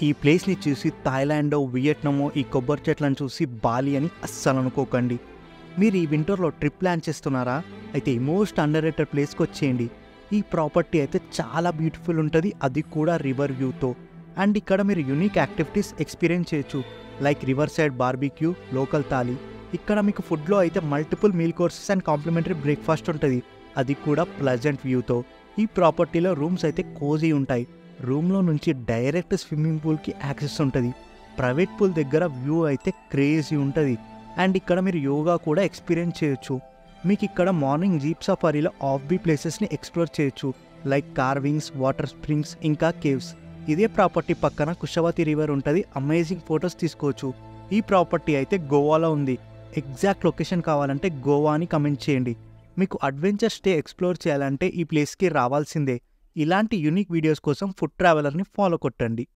ఈ ప్లేస్‌ని చూసి థాయిలాండో, వియట్నామో ఈ కొబ్బరి చెట్లను చూసి బాలి అని అస్సలు అనుకోకండి. మీరు ఈ వింటర్‌లో ట్రిప్ ప్లాన్ చేస్తున్నారా? అయితే మోస్ట్ అండర్ రేటెడ్ ప్లేస్‌కొచ్చేయండి. ఈ ప్రాపర్టీ అయితే చాలా బ్యూటిఫుల్ ఉంటది. అది కూడా రివర్ వ్యూతో. అండ్ ఇక్కడ మీరు యూనిక్ యాక్టివిటీస్ ఎక్స్‌పీరియన్స్ చేయొచ్చు. Like river side barbecue, local thali. ఇక్కడ మీకు ఫుడ్‌లో అయితే multiple meal courses and complementary breakfast ఉంటది. అది కూడా ప్లెజెంట్ వ్యూతో. ఈ ప్రాపర్టీలో రూమ్స్ అయితే కోజీ ఉంటాయి. రూమ్‌లో నుంచి డైరెక్ట్ స్విమ్మింగ్ పూల్‌కి యాక్సెస్ ఉంటది. ప్రైవేట్ పూల్ దగ్గర వ్యూ అయితే క్రేజీ ఉంటది. అండ్ ఇక్కడ మీరు యోగా కూడా ఎక్స్‌పీరియన్స్ చేయొచ్చు. మీకు ఇక్కడ మార్నింగ్ జీప్ సఫారీలో ఆఫ్ బీ ప్లేసెస్‌ని ఎక్స్‌ప్లోర్ చేయొచ్చు. లైక్ కార్వింగ్స్, వాటర్ స్ప్రింగ్స్ ఇంకా కేవ్స్. ఇదే ప్రాపర్టీ పక్కన కుషవతి రివర్ ఉంటది. అమేజింగ్ ఫొటోస్ తీసుకోవచ్చు. ఈ ప్రాపర్టీ అయితే గోవాలో ఉంది. ఎగ్జాక్ట్ లొకేషన్ కావాలంటే గోవా అని కమెంట్ చేయండి. మీకు అడ్వెంచర్ స్టే ఎక్స్‌ప్లోర్ చేయాలంటే ఈ ప్లేస్‌కి రావాల్సిందే. ఇలాంటి యూనిక్ వీడియోస్ కోసం ఫుడ్ ట్రావెలర్‌ని ఫాలో కొట్టండి.